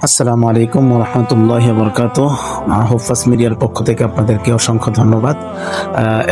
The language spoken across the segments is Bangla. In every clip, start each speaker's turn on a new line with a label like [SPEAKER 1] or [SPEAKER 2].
[SPEAKER 1] আসসালামু আলাইকুম ওয়া রাহমাতুল্লাহি ওয়া বারাকাতুহু। হুফাজ মিডিয়ার পক্ষ থেকে আপনাদেরকে অসংখ্য ধন্যবাদ।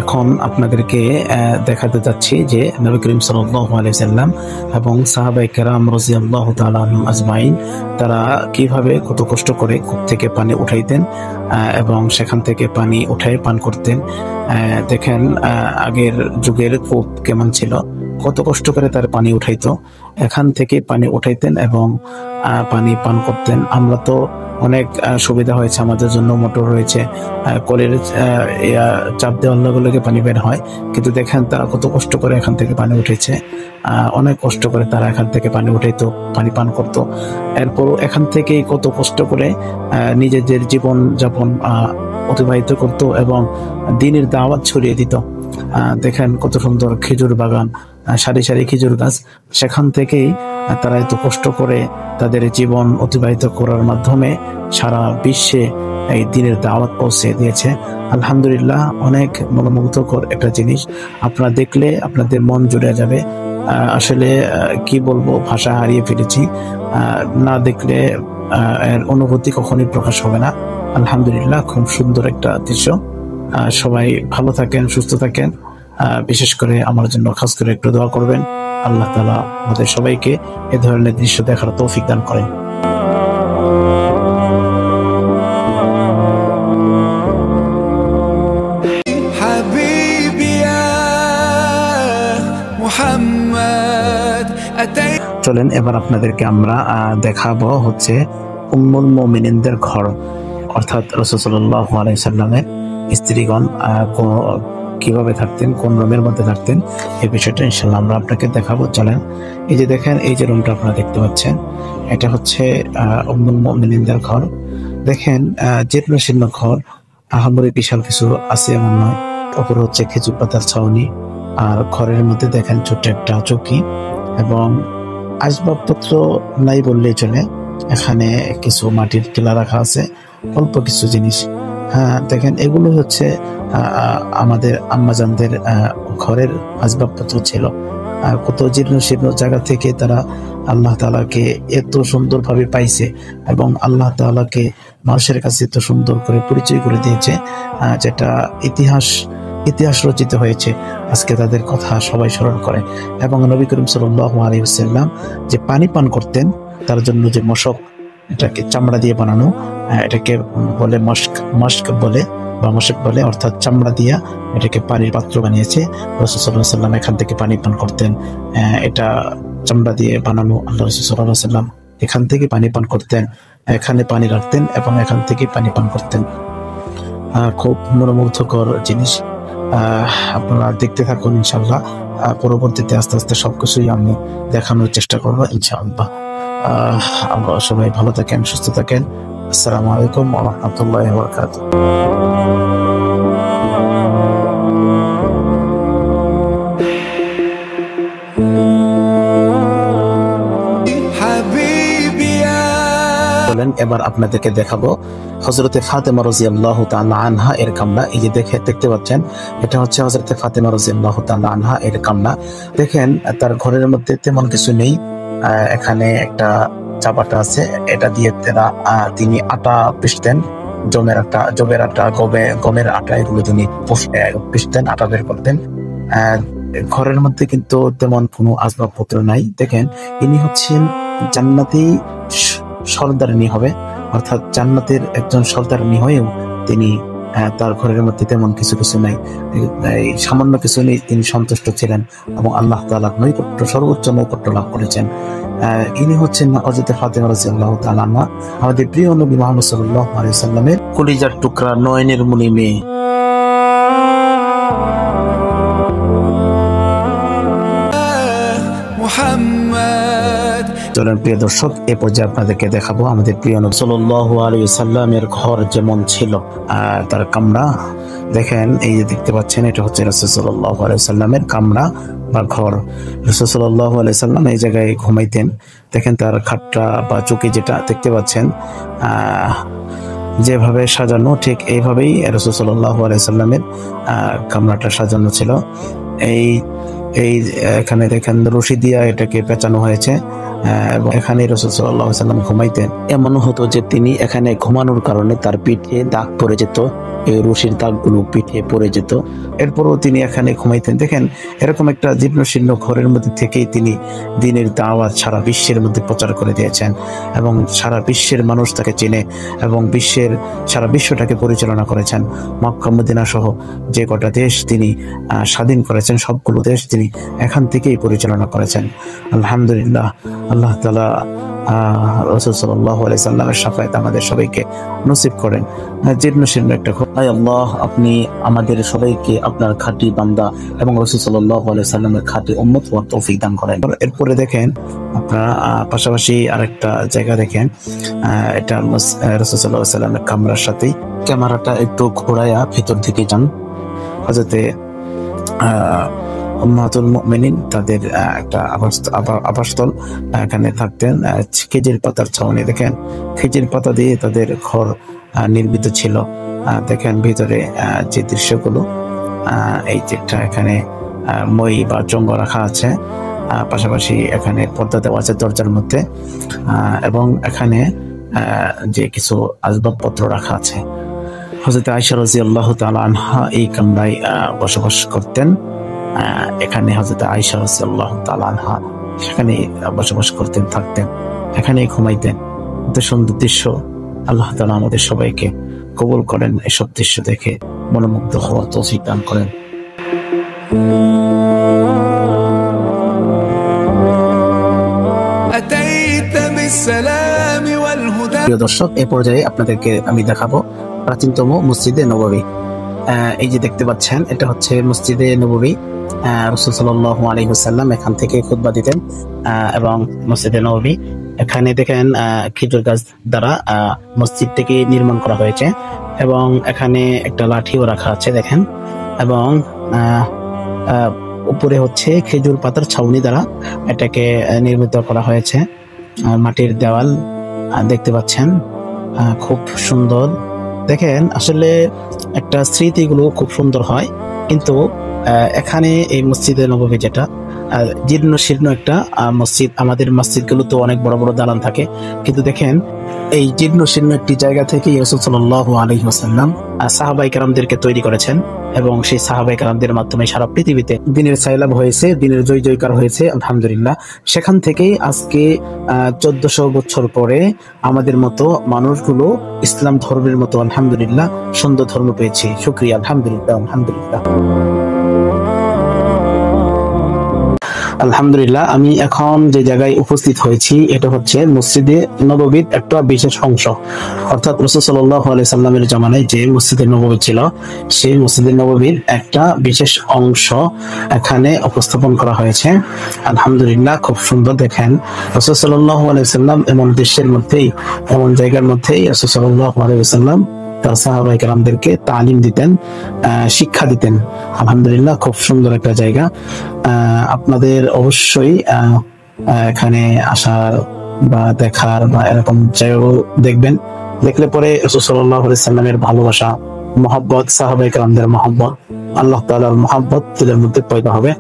[SPEAKER 1] এখন আপনাদেরকে দেখাতে যাচ্ছি যে নবী করিম সাল্লাল্লাহু আলাইহি সাল্লাম এবং সাহাবায়ে কেরাম রাদিয়াল্লাহু তাআলা আনহুম আজমাইন তারা কিভাবে কত কষ্ট করে কূপ থেকে পানি উঠাইতেন এবং সেখান থেকে পানি উঠায় পান করতেন। দেখেন আগের যুগের কূপ কেমন ছিল, কত কষ্ট করে তার পানি উঠাইতো, এখান থেকে পানি উঠাইতেন এবং পানি পান করতেন। আমরা তো অনেক সুবিধা হয়েছে আমাদের জন্য, মোটর রয়েছে, কলের চাপ দেওয়ার লগে লগে পানি বের হয়, কিন্তু দেখেন তারা কত কষ্ট করে এখান থেকে পানি উঠেছে, অনেক কষ্ট করে তারা এখান থেকে পানি উঠাইতো, পানি পান করত। এরপর এখান থেকেই কত কষ্ট করে নিজেদের জীবন যাপন অতিবাহিত করত এবং দ্বীনের দাওয়াত ছড়িয়ে দিত। দেখেন কত সুন্দর খেজুর বাগান, সারি সারি খেজুর গাছ, সেখান থেকেই তারা এত কষ্ট করে তাদের জীবন অতিবাহিত করার মাধ্যমে সারা বিশ্বে এই দ্বীনের দাওয়াত পৌঁছে দিয়েছে। আলহামদুলিল্লাহ, অনেক মনোমুগ্ধকর একটা জিনিস, আপনারা দেখলে আপনাদের মন জুড়ে যাবে। আসলে কি বলবো, ভাষা হারিয়ে ফেলেছি, না দেখলে এর অনুভূতি কখনোই প্রকাশ হবে না। আলহামদুলিল্লাহ, খুব সুন্দর একটা দৃশ্য। সবাই ভালো থাকেন, সুস্থ থাকেন, বিশেষ করে আমার জন্য খাস করে একটু দোয়া করবেন। আল্লাহ তাআলা আমাদের সবাইকে এ ধরনের দৃশ্য দেখার তৌফিক দান করেন। চলেন এবার আপনাদেরকে আমরা দেখাবো হচ্ছে উম্মুল মুমিনিনদের ঘর, অর্থাৎ রাসূল সাল্লাল্লাহু আলাইহি সাল্লামের স্ত্রীগণ কিভাবে থাকতেন, কোন রুমের মধ্যে থাকতেন, এই বিষয়টা ইনশাআল্লাহ আমরা আপনাকে দেখাবো। চলেন, এই যে দেখেন, এই যে রুমটা আপনারা দেখতে পাচ্ছেন, এটা হচ্ছে উম্মুল মুমিনিনদের ঘর। দেখেন জীর্ণ শীর্ণ ঘর, আহামরি বিশাল কিছু আছে এমন নয়। উপরে হচ্ছে খেজুর পাতার ছাউনি, আর ঘরের মধ্যে দেখেন ছোট্ট একটা চৌকি এবং আসবাবপত্র নাই বললেই চলে। এখানে কিছু মাটির টিলা রাখা আছে, অল্প কিছু জিনিস। হ্যাঁ, দেখেন এগুলো হচ্ছে আমাদের আম্মাজানদের ঘরের আসবাবপত্র ছিল। কত জীর্ণ শীর্ণ জায়গা থেকে তারা আল্লাহ তাআলাকে এত সুন্দরভাবে পাইছে এবং আল্লাহ তাআলাকে মানুষের কাছে এত সুন্দর করে পরিচয় করে দিয়েছে, যেটা ইতিহাস রচিত হয়েছে। আজকে তাদের কথা সবাই স্মরণ করে। এবং নবী করিম সাল্লাল্লাহু আলাইহি ওয়াসাল্লাম যে পানি পান করতেন, তার জন্য যে মশক, এটাকে চামড়া দিয়ে বানানো, এটাকে বলে মশক বলে বা মশক বলে, অর্থাৎ চামড়া দিয়া এটাকে পানির পাত্র বানিয়েছে। রাসূল সাল্লাল্লাহু আলাইহি ওয়াসাল্লাম এখান থেকে পানি পান করতেন। এটা চামড়া দিয়ে বানানো, আল্লাহ রাসূল সাল্লাল্লাহু আলাইহি ওয়াসাল্লাম এখান থেকে পানি পান করতেন, এখানে পানি রাখতেন এবং এখান থেকে পানি পান করতেন। খুব মনোমুগ্ধকর জিনিস, আপনারা দেখতে থাকুন ইনশাআল্লাহ। পরবর্তীতে আস্তে আস্তে সবকিছুই আমি দেখানোর চেষ্টা করবো ইনশাআল্লাহ। আমরা সবাই ভালো থাকেন, সুস্থ থাকেন। আসসালামু আলাইকুম ওয়া রাহমাতুল্লাহি ওয়া বারাকাতুহু। এবার আপনাদেরকে দেখাবো হযরতে ফাতেমা রাদিয়াল্লাহু তাআলা আনহা এর কামরা। এই যে দেখতে পাচ্ছেন, এটা হচ্ছে হযরতে ফাতেমা রাদিয়াল্লাহু তাআলা আনহা এর কামরা। দেখেন তার ঘরের মধ্যে তেমন কিছু নেই, এখানে একটা চাপাটা আছে, এটা দিয়ে তিনি আটা পিষতেন, জবের আটা, গমের আটা, এগুলো তিনি পিষতেন, আটা বের করতেন। ঘরের মধ্যে কিন্তু তেমন কোনো আসবাবপত্র নাই। দেখেন ইনি হচ্ছেন জান্নাতি সর্দারনী হবে, অর্থাৎ জান্নাতের একজন সর্দারনী হয়েও তিনি তার ঘরের মধ্যে তেমন কিছু নাই, সামান্য কিছু নেই, তিনি সন্তুষ্ট ছিলেন এবং আল্লাহ তাআলার নৈকট্য, সর্বোচ্চ নৈকট্য লাভ করেছেন। ইনি হচ্ছেন হযরত ফাতেমা রাদিয়াল্লাহু তাআলা আনহা, আমাদের প্রিয় নবী মুহাম্মদ সাল্লাল্লাহু আলাইহি সাল্লামের কলিজার টুকরা, নয়নের মণি মেয়ে। চলেন প্রিয় দর্শক, এ পর্যায়ে আপনাদেরকে দেখাবো আমাদের প্রিয় নবী সাল্লাল্লাহু আলাইহি সাল্লামের ঘর যেমন ছিল, তার কামরা। দেখেন এই যে দেখতে পাচ্ছেন, এটা হচ্ছে রাসূল সাল্লাল্লাহু আলাইহি সাল্লামের কামরা বা ঘর। রাসূল সাল্লাল্লাহু আলাইহি সাল্লাম এই জায়গায় ঘুমাইতেন। দেখেন তার খাটটা বা চৌকি যেটা দেখতে পাচ্ছেন, যেভাবে সাজানো, ঠিক এইভাবেই রাসূল সাল্লাল্লাহু আলাইহি সাল্লামের কামরাটা সাজানো ছিল। এই এই এখানে দেখেন রশি দিয়া এটাকে পেঁচানো হয়েছে, এবং এখানে রাসূল সাল্লাল্লাহু আলাইহি ওয়াসাল্লাম ঘুমাইতেন। এমন হতো যে তিনি এখানে ঘুমানোর কারণে তার পিঠে দাগ পড়ে যেত, এই রশির দাগগুলো পিঠে পড়ে যেত, এরপরও তিনি এখানে ঘুমাইতেন। দেখেন এরকম একটা জীর্ণ শীর্ণ ঘরের মধ্যে থেকেই তিনি দ্বীনের দাওয়াত সারা বিশ্বের মধ্যে প্রচার করে দিয়েছেন, এবং সারা বিশ্বের মানুষ তাকে চেনে, এবং সারা বিশ্বটাকে পরিচালনা করেছেন। মক্কা মদিনা সহ যে কটা দেশ তিনি স্বাধীন করেছেন, সবগুলো দেশ তিনি এখান থেকেই পরিচালনা করেছেন। আলহামদুলিল্লাহ, আল্লাহ তাআলা রাসূল সাল্লাল্লাহু আলাইহি সাল্লামের শাফায়াত আমাদের সবাইকে নসিব করেন। জীর্ণ শীর্ণ একটা ঘর, আয় আল্লাহ আপনি আমাদের সবাইকে আপনার খাঁটি বান্দা এবং রাসূল সাল্লাল্লাহু আলাইহি সাল্লামের খাঁটি উম্মত হওয়ার তৌফিক দান করেন। এরপরে দেখেন আপনারা পাশাপাশি আরেকটা জায়গা দেখেন, এটা রাসূল সাল্লাল্লাহু আলাইহি সাল্লামের কামরার সাথেই। ক্যামেরাটা একটু ঘোরায়া ভেতর দিকে যান। হযরতে উম্মাহাতুল মুমিনিন তাদের একটা আবাসস্থল, এখানে থাকতেন। খেজুর পাতার ছাউনি, দেখেন খেজুর পাতা দিয়ে তাদের ঘর নির্মিত ছিল। দেখেন ভিতরে যে দৃশ্যগুলো, এই যেটা এখানে মই বা চঙ্গ রাখা আছে, পাশাপাশি এখানে পর্দা দেওয়া আছে দরজার মধ্যে, এবং এখানে যে কিছু আসবাবপত্র রাখা আছে। হযরত আয়েশা রাদিয়াল্লাহু তাআলা আনহা এই কামরায় বসবাস করতেন। এখানে হযরত আয়েশা রাদিয়াল্লাহু তাআলা আনহা সেখানে বসবাস করতেন, থাকতেন, এখানেই ঘুমাইতেন। এত সুন্দর দৃশ্য, আল্লাহ তাআলা আমাদের সবাইকে কবুল করেন, এসব দৃশ্য দেখে মনোমুগ্ধ হওয়ার তৌফিক দান করেন। প্রিয় দর্শক, এ পর্যায়ে আপনাদেরকে আমি দেখাবো প্রাচীনতম মসজিদে নববী। এই যে দেখতে পাচ্ছেন, এটা হচ্ছে মসজিদে নববী। রাসূল সাল্লাল্লাহু আলাইহি ওয়াসাল্লাম এখান থেকে খুতবা দিতেন, এবং মসজিদে নববী এখানে দেখেন খেজুর গাছ দ্বারা মসজিদটিকে নির্মাণ করা হয়েছে, এবং এখানে একটা লাঠিও রাখা আছে দেখেন, এবং উপরে হচ্ছে খেজুর পাতার ছাউনি দ্বারা এটাকে নির্মিত করা হয়েছে। মাটির দেওয়াল দেখতে পাচ্ছেন, খুব সুন্দর। দেখেন আসলে একটা স্মৃতিগুলো খুব সুন্দর হয়, কিন্তু এখানে এই মসজিদে নববী যেটা জীর্ণ শীর্ণ একটা মসজিদ, আমাদের মসজিদগুলো তো অনেক বড় বড় দালান থাকে, কিন্তু দেখেন এই জীর্ণ শীর্ণ একটি জায়গা থেকে রাসূল সাল্লাল্লাহু আলাইহি ওয়াসাল্লাম সাহাবায়ে কেরামদেরকে তৈরি করেছেন, এবং সেই সাহাবায়ে কেরামদের মাধ্যমে সারা পৃথিবীতে দ্বীনের সাইলাব হয়েছে, দ্বীনের জয় জয়কার হয়েছে। আলহামদুলিল্লাহ, সেখান থেকেই আজকে 1400 বছর পরে আমাদের মতো মানুষগুলো ইসলাম ধর্মের মতো আলহামদুলিল্লাহ সুন্দর ধর্ম পেয়েছে। শুকরিয়া, আলহামদুলিল্লাহ, আলহামদুলিল্লাহ, আলহামদুলিল্লাহ। আমি এখন যে জায়গায় উপস্থিত হয়েছি এটা হচ্ছে মসজিদে নববীর একটা বিশেষ অংশ, অর্থাৎ রাসূল সাল্লাল্লাহু আলাইহি সাল্লামের জামানায় যে মসজিদে নববী ছিল, সেই মসজিদে নববীর একটা বিশেষ অংশ এখানে উপস্থাপন করা হয়েছে। আলহামদুলিল্লাহ, খুব সুন্দর। দেখেন রাসূল সাল্লাল্লাহু আলাইহি সাল্লাম এমন দেশের মধ্যেই, এমন জায়গার মধ্যেই রাসূল সাল্লাল্লাহু আলাইহি সাল্লাম তার সাহাবায়ে কেরামদেরকে তালিম দিতেন, শিক্ষা দিতেন। আলহামদুলিল্লাহ, খুব সুন্দর একটা জায়গা। আপনাদের অবশ্যই এখানে আসার বা দেখার বা এরকম জায়গাও দেখবেন, দেখলে পরে রাসূল সাল্লাল্লাহু আলাইহি সাল্লামের ভালোবাসা, মহব্বত, সাহাবায়ে কেরামদের মহব্বত, আল্লাহ তাআলার মহব্বত তাদের মধ্যে পয়দা হবে।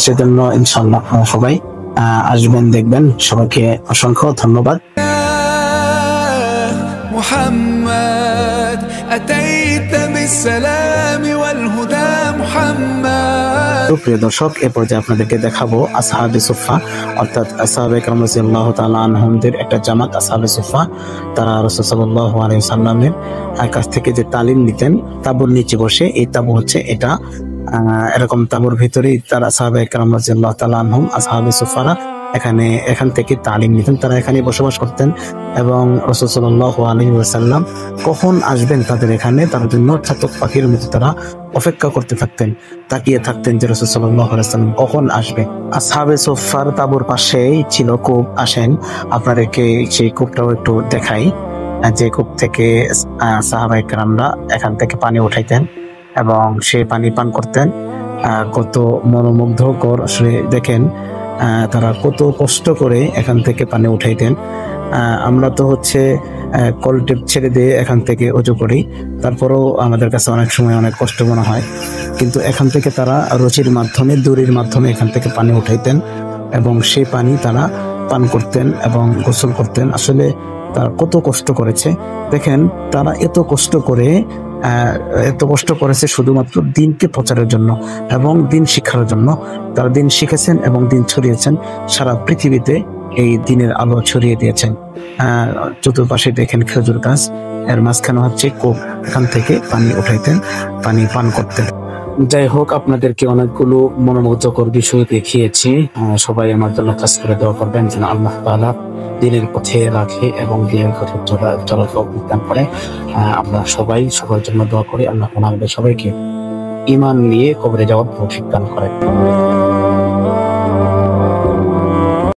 [SPEAKER 1] সেজন্য ইনশাআল্লাহ সবাই আসবেন, দেখবেন। সবাইকে অসংখ্য ধন্যবাদ। محمد أتيت بالسلام والهدى محمد। প্রিয় দর্শক, এ পর্যায়ে আপনাদেরকে দেখাবো আসহাবে সুফা, অর্থাৎ আসহাবে কেরাম রাদিয়াল্লাহু তাআলা আনহুমদের একটা জামাত আসহাবে সুফা। তারা রাসূল সাল্লাল্লাহু আলাইহি সাল্লামের কাছ থেকে যে তালিম নিতেন, তাঁবুর নিচে বসে, এই তাঁবু হচ্ছে এটা, এরকম তাঁবুর ভিতরেই তারা আসহাবে কেরাম রাদিয়াল্লাহু তাআলা আনহুম আসহাবে সুফারা এখান থেকে তালিম নিতেন, তারা এখানে বসবাস করতেন, এবং রাসূল সাল্লাল্লাহু আলাইহি ওয়াসাল্লাম কখন আসবেন তাদের এখানে, তার জন্য চাতক পাখির মতো তারা অপেক্ষা করতে থাকতেন, তাকিয়ে থাকতেন যে রাসূল সাল্লাল্লাহু আলাইহি ওয়াসাল্লাম কখন আসবে। আসহাবে সুফার তাঁবুর পাশেই ছিল কূপ। আসেন আপনাদেরকে সেই কূপটাও একটু দেখাই, যে কূপ থেকে সাহাবায়ে কেরামরা এখান থেকে পানি উঠাইতেন এবং সেই পানি পান করতেন। কত মনোমুগ্ধকর আসলে, দেখেন তারা কত কষ্ট করে এখান থেকে পানি উঠাইতেন। আমরা তো হচ্ছে কলটেপ ছেড়ে দিয়ে এখান থেকে অজু করি, তারপরেও আমাদের কাছে অনেক সময় অনেক কষ্ট মনে হয়। কিন্তু এখান থেকে তারা রশির মাধ্যমে, দড়ির মাধ্যমে এখান থেকে পানি উঠাইতেন এবং সেই পানি তারা পান করতেন এবং গোসল করতেন। আসলে তারা কত কষ্ট করেছে দেখেন, তারা এত কষ্ট করেছে শুধুমাত্র দিনকে প্রচারের জন্য এবং দিন শিক্ষার জন্য। তারা দিন শিখেছেন এবং দিন ছড়িয়েছেন, সারা পৃথিবীতে এই দিনের আলো ছড়িয়ে দিয়েছেন। চতুর্পাশে দেখেন খেজুর গাছ, এর মাঝখানে হচ্ছে কূপ, এখান থেকে পানি উঠাইতেন, পানি পান করতেন। যাই হোক, আপনাদেরকে অনেকগুলো মনোমুগ্ধকর বিষয় দেখিয়েছি। সবাই আমার জন্য কাজ করে দোয়া করবেন যেন আল্লাহ তাআলা দিনের পথে রাখে এবং দিনের পথে চলার তৌফিক দান করে। আমরা সবাই সবার জন্য দোয়া করি, আল্লাহ আমাদের সবাইকে ঈমান নিয়ে কবরে যাওয়ার তৌফিক দান করে।